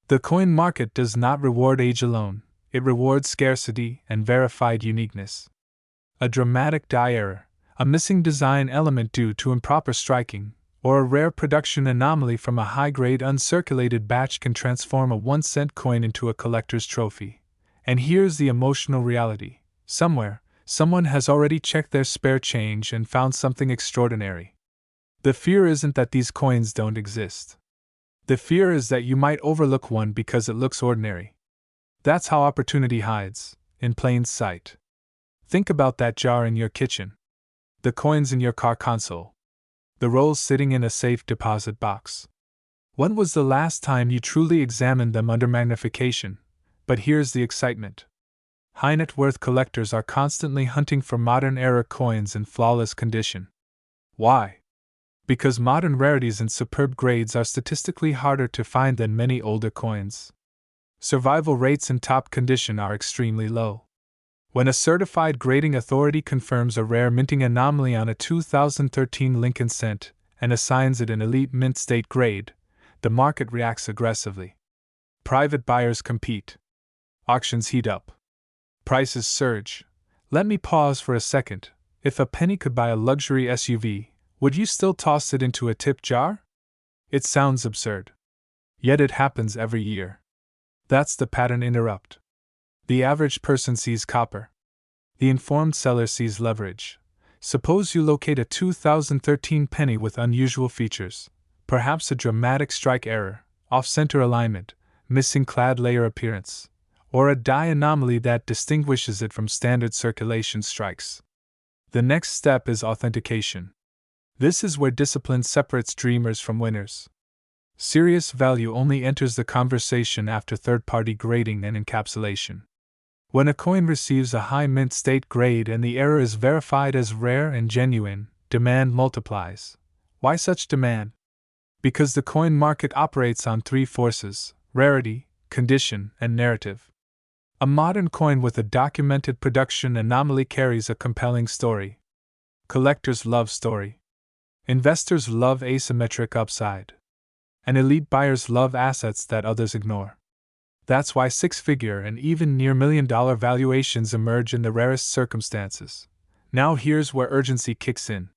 Speaker 1: The coin market does not reward age alone, it rewards scarcity and verified uniqueness. A dramatic die error, a missing design element due to improper striking, or a rare production anomaly from a high-grade uncirculated batch can transform a 1-cent coin into a collector's trophy. And here's the emotional reality. Somewhere, someone has already checked their spare change and found something extraordinary. The fear isn't that these coins don't exist. The fear is that you might overlook one because it looks ordinary. That's how opportunity hides, in plain sight. Think about that jar in your kitchen. The coins in your car console. The rolls sitting in a safe deposit box. When was the last time you truly examined them under magnification? But here's the excitement. High net worth collectors are constantly hunting for modern era coins in flawless condition. Why? Because modern rarities in superb grades are statistically harder to find than many older coins. Survival rates in top condition are extremely low. When a certified grading authority confirms a rare minting anomaly on a 2013 Lincoln Cent and assigns it an elite mint state grade, the market reacts aggressively. Private buyers compete. Auctions heat up. Prices surge. Let me pause for a second. If a penny could buy a luxury SUV, would you still toss it into a tip jar? It sounds absurd. Yet it happens every year. That's the pattern interrupt. The average person sees copper. The informed seller sees leverage. Suppose you locate a 2013 penny with unusual features, perhaps a dramatic strike error, off-center alignment, missing clad layer appearance, or a die anomaly that distinguishes it from standard circulation strikes. The next step is authentication. This is where discipline separates dreamers from winners. Serious value only enters the conversation after third-party grading and encapsulation. When a coin receives a high mint state grade and the error is verified as rare and genuine, demand multiplies. Why such demand? Because the coin market operates on three forces: rarity, condition, and narrative. A modern coin with a documented production anomaly carries a compelling story. Collectors love story. Investors love asymmetric upside. And elite buyers love assets that others ignore. That's why six-figure and even near million-dollar valuations emerge in the rarest circumstances. Now here's where urgency kicks in.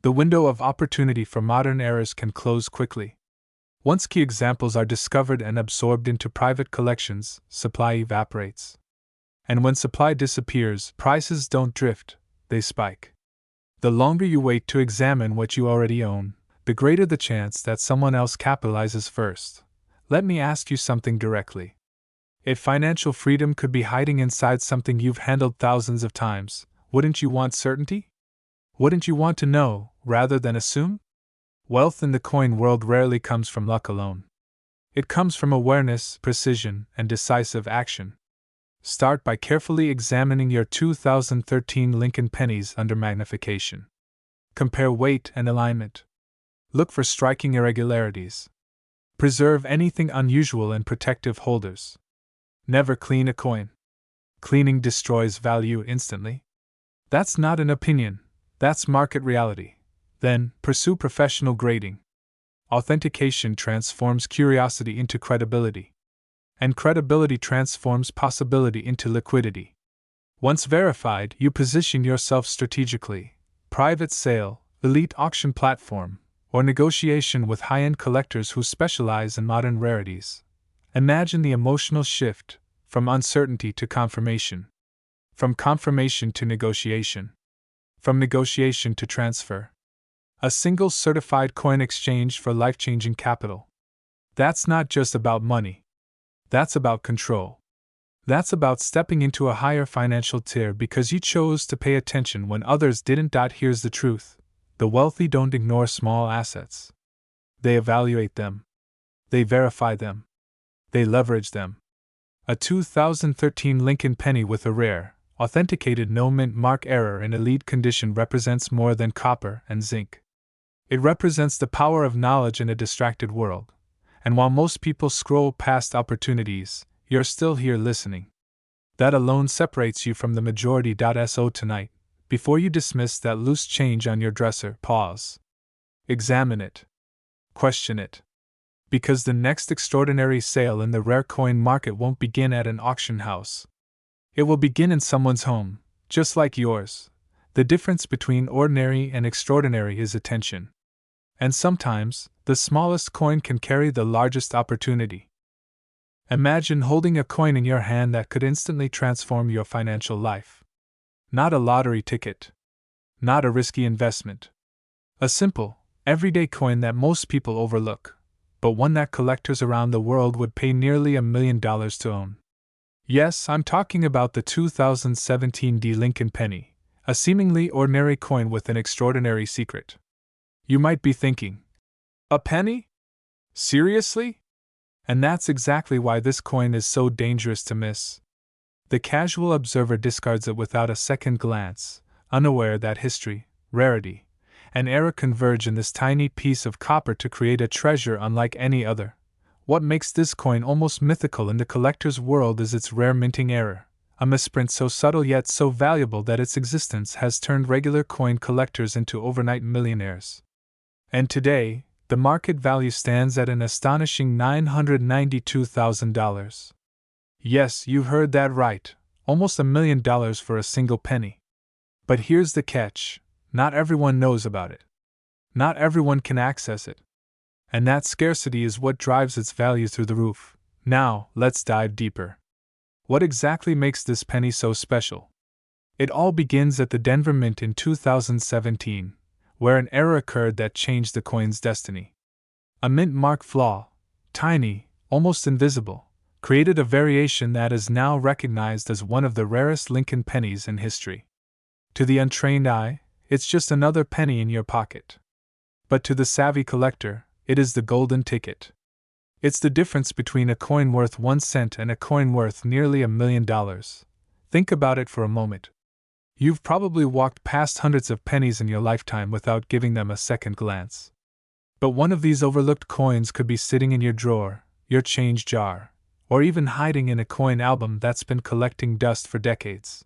Speaker 1: The window of opportunity for modern errors can close quickly. Once key examples are discovered and absorbed into private collections, supply evaporates. And when supply disappears, prices don't drift, they spike. The longer you wait to examine what you already own, the greater the chance that someone else capitalizes first. Let me ask you something directly. If financial freedom could be hiding inside something you've handled thousands of times, wouldn't you want certainty? Wouldn't you want to know, rather than assume? Wealth in the coin world rarely comes from luck alone. It comes from awareness, precision, and decisive action. Start by carefully examining your 2013 Lincoln pennies under magnification. Compare weight and alignment. Look for striking irregularities. Preserve anything unusual in protective holders. Never clean a coin. Cleaning destroys value instantly. That's not an opinion, that's market reality. Then, pursue professional grading. Authentication transforms curiosity into credibility. And credibility transforms possibility into liquidity. Once verified, you position yourself strategically: private sale, elite auction platform, or negotiation with high-end collectors who specialize in modern rarities. Imagine the emotional shift, from uncertainty to confirmation. From confirmation to negotiation. From negotiation to transfer. A single certified coin exchanged for life-changing capital. That's not just about money. That's about control. That's about stepping into a higher financial tier because you chose to pay attention when others didn't. Here's the truth. The wealthy don't ignore small assets. They evaluate them. They verify them. They leverage them. A 2013 Lincoln penny with a rare, authenticated no-mint mark error in elite condition represents more than copper and zinc. It represents the power of knowledge in a distracted world. And while most people scroll past opportunities, you're still here listening. That alone separates you from the majority. So tonight, before you dismiss that loose change on your dresser, pause. Examine it. Question it. Because the next extraordinary sale in the rare coin market won't begin at an auction house. It will begin in someone's home, just like yours. The difference between ordinary and extraordinary is attention. And sometimes, the smallest coin can carry the largest opportunity. Imagine holding a coin in your hand that could instantly transform your financial life. Not a lottery ticket. Not a risky investment. A simple, everyday coin that most people overlook, but one that collectors around the world would pay nearly $1 million to own. Yes, I'm talking about the 2017 D Lincoln penny, a seemingly ordinary coin with an extraordinary secret. You might be thinking, a penny? Seriously? And that's exactly why this coin is so dangerous to miss. The casual observer discards it without a second glance, unaware that history, rarity, and era converge in this tiny piece of copper to create a treasure unlike any other. What makes this coin almost mythical in the collector's world is its rare minting error, a misprint so subtle yet so valuable that its existence has turned regular coin collectors into overnight millionaires. And today, the market value stands at an astonishing $992,000. Yes, you heard that right, almost $1 million for a single penny. But here's the catch: not everyone knows about it. Not everyone can access it. And that scarcity is what drives its value through the roof. Now, let's dive deeper. What exactly makes this penny so special? It all begins at the Denver Mint in 2017, where an error occurred that changed the coin's destiny. A mint mark flaw, tiny, almost invisible, created a variation that is now recognized as one of the rarest Lincoln pennies in history. To the untrained eye, it's just another penny in your pocket. But to the savvy collector, it is the golden ticket. It's the difference between a coin worth 1 cent and a coin worth nearly $1 million. Think about it for a moment. You've probably walked past hundreds of pennies in your lifetime without giving them a second glance. But one of these overlooked coins could be sitting in your drawer, your change jar, or even hiding in a coin album that's been collecting dust for decades.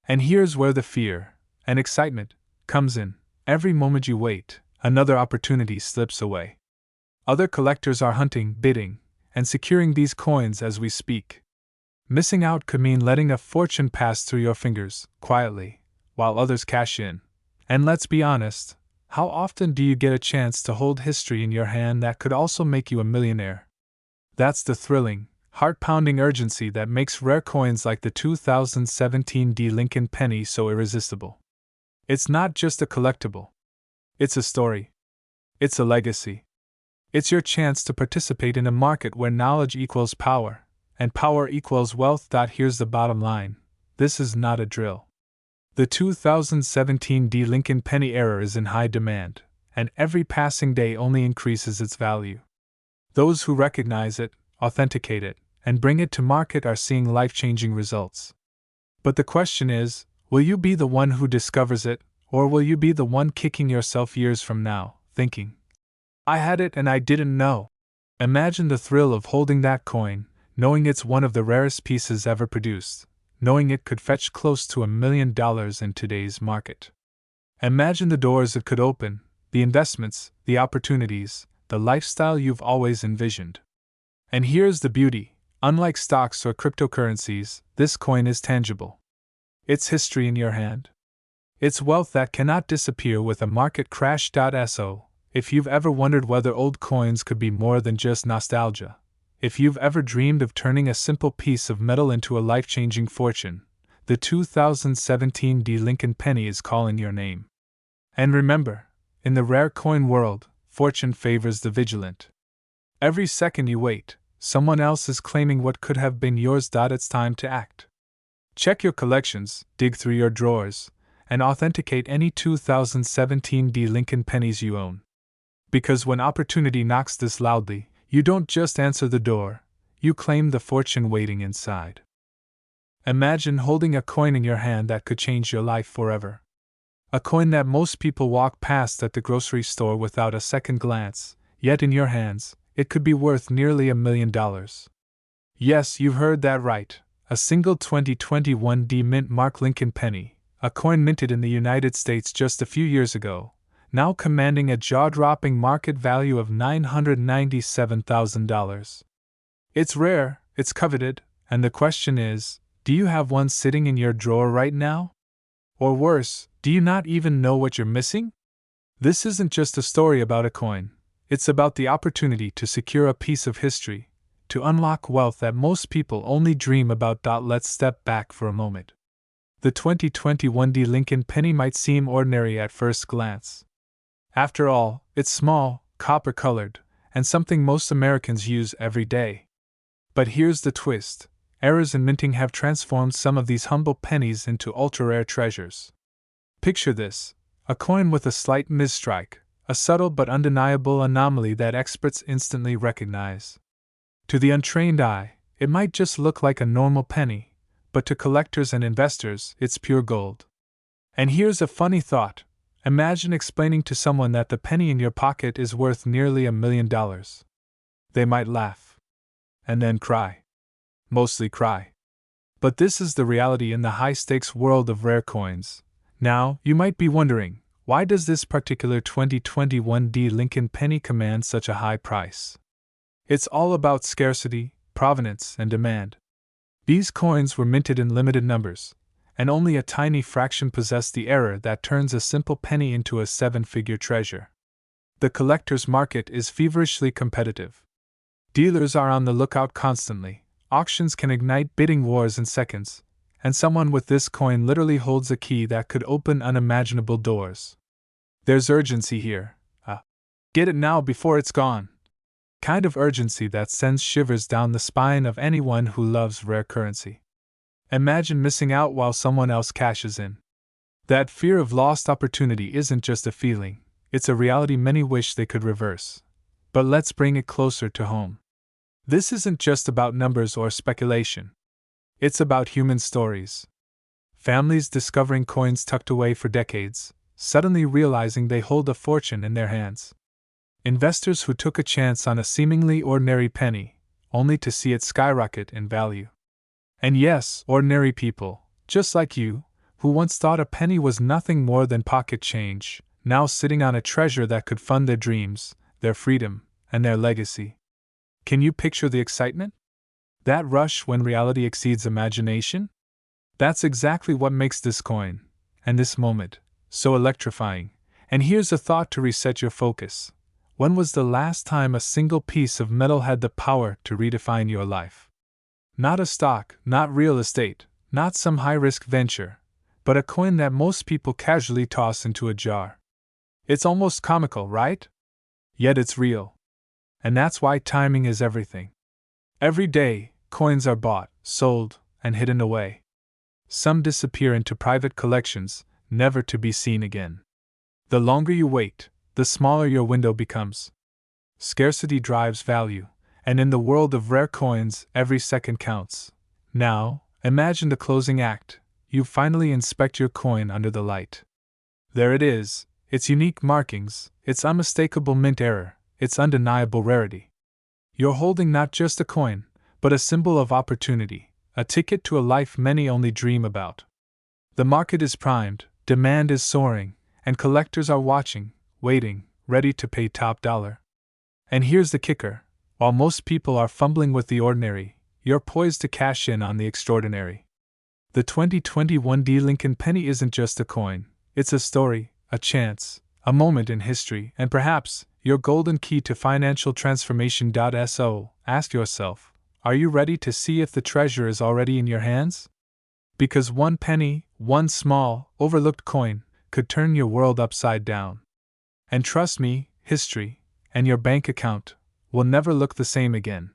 Speaker 1: And here's where the fear and excitement comes in. Every moment you wait, another opportunity slips away. Other collectors are hunting, bidding, and securing these coins as we speak. Missing out could mean letting a fortune pass through your fingers, quietly, while others cash in. And let's be honest, how often do you get a chance to hold history in your hand that could also make you a millionaire? That's the thrilling, heart-pounding urgency that makes rare coins like the 2017 VDB Lincoln penny so irresistible. It's not just a collectible. It's a story. It's a legacy. It's your chance to participate in a market where knowledge equals power, and power equals wealth. Here's the bottom line: this is not a drill. The 2017 VDB Lincoln penny error is in high demand, and every passing day only increases its value. Those who recognize it, authenticate it, and bring it to market are seeing life-changing results. But the question is, will you be the one who discovers it, or will you be the one kicking yourself years from now, thinking, I had it and I didn't know? Imagine the thrill of holding that coin, knowing it's one of the rarest pieces ever produced, knowing it could fetch close to $1 million in today's market. Imagine the doors it could open, the investments, the opportunities, the lifestyle you've always envisioned. And here's the beauty: unlike stocks or cryptocurrencies, this coin is tangible. It's history in your hand. It's wealth that cannot disappear with a market crash. So, if you've ever wondered whether old coins could be more than just nostalgia, if you've ever dreamed of turning a simple piece of metal into a life-changing fortune, the 2017 VDB Lincoln penny is calling your name. And remember, in the rare coin world, fortune favors the vigilant. Every second you wait, someone else is claiming what could have been yours. It's time to act. Check your collections, dig through your drawers, and authenticate any 2017 VDB Lincoln pennies you own. Because when opportunity knocks this loudly, you don't just answer the door, you claim the fortune waiting inside. Imagine holding a coin in your hand that could change your life forever. A coin that most people walk past at the grocery store without a second glance, yet in your hands, it could be worth nearly $1 million. Yes, you've heard that right, a single 2021 VDB Mint Mark Lincoln penny, a coin minted in the United States just a few years ago, now commanding a jaw-dropping market value of $997,000. It's rare, it's coveted, and the question is, do you have one sitting in your drawer right now? Or worse, do you not even know what you're missing? This isn't just a story about a coin, it's about the opportunity to secure a piece of history, to unlock wealth that most people only dream about. Let's step back for a moment. The 2021 VDB Lincoln penny might seem ordinary at first glance. After all, it's small, copper-colored, and something most Americans use every day. But here's the twist: errors in minting have transformed some of these humble pennies into ultra-rare treasures. Picture this: a coin with a slight misstrike, a subtle but undeniable anomaly that experts instantly recognize. To the untrained eye, it might just look like a normal penny, but to collectors and investors, it's pure gold. And here's a funny thought. Imagine explaining to someone that the penny in your pocket is worth nearly $1 million. They might laugh. And then cry. Mostly cry. But this is the reality in the high-stakes world of rare coins. Now, you might be wondering, why does this particular 2021 VDB Lincoln penny command such a high price? It's all about scarcity, provenance, and demand. These coins were minted in limited numbers, and only a tiny fraction possessed the error that turns a simple penny into a seven-figure treasure. The collector's market is feverishly competitive. Dealers are on the lookout constantly, auctions can ignite bidding wars in seconds, and someone with this coin literally holds a key that could open unimaginable doors. There's urgency here. Get it now before it's gone. Kind of urgency that sends shivers down the spine of anyone who loves rare currency. Imagine missing out while someone else cashes in. That fear of lost opportunity isn't just a feeling, it's a reality many wish they could reverse. But let's bring it closer to home. This isn't just about numbers or speculation. It's about human stories. Families discovering coins tucked away for decades, suddenly realizing they hold a fortune in their hands. Investors who took a chance on a seemingly ordinary penny, only to see it skyrocket in value. And yes, ordinary people, just like you, who once thought a penny was nothing more than pocket change, now sitting on a treasure that could fund their dreams, their freedom, and their legacy. Can you picture the excitement? That rush when reality exceeds imagination? That's exactly what makes this coin, and this moment, so electrifying. And here's a thought to reset your focus. When was the last time a single piece of metal had the power to redefine your life? Not a stock, not real estate, not some high-risk venture, but a coin that most people casually toss into a jar. It's almost comical, right? Yet it's real. And that's why timing is everything. Every day, coins are bought, sold, and hidden away. Some disappear into private collections, never to be seen again. The longer you wait, the smaller your window becomes. Scarcity drives value, and in the world of rare coins, every second counts. Now, imagine the closing act. You finally inspect your coin under the light. There it is, its unique markings, its unmistakable mint error, its undeniable rarity. You're holding not just a coin, but a symbol of opportunity, a ticket to a life many only dream about. The market is primed, demand is soaring, and collectors are watching, waiting, ready to pay top dollar. And here's the kicker. While most people are fumbling with the ordinary, you're poised to cash in on the extraordinary. The 2021 VDB Lincoln penny isn't just a coin, it's a story, a chance, a moment in history, and perhaps your golden key to financial transformation. So, ask yourself, are you ready to see if the treasure is already in your hands? Because one penny, one small, overlooked coin, could turn your world upside down. And trust me, history, and your bank account, will never look the same again.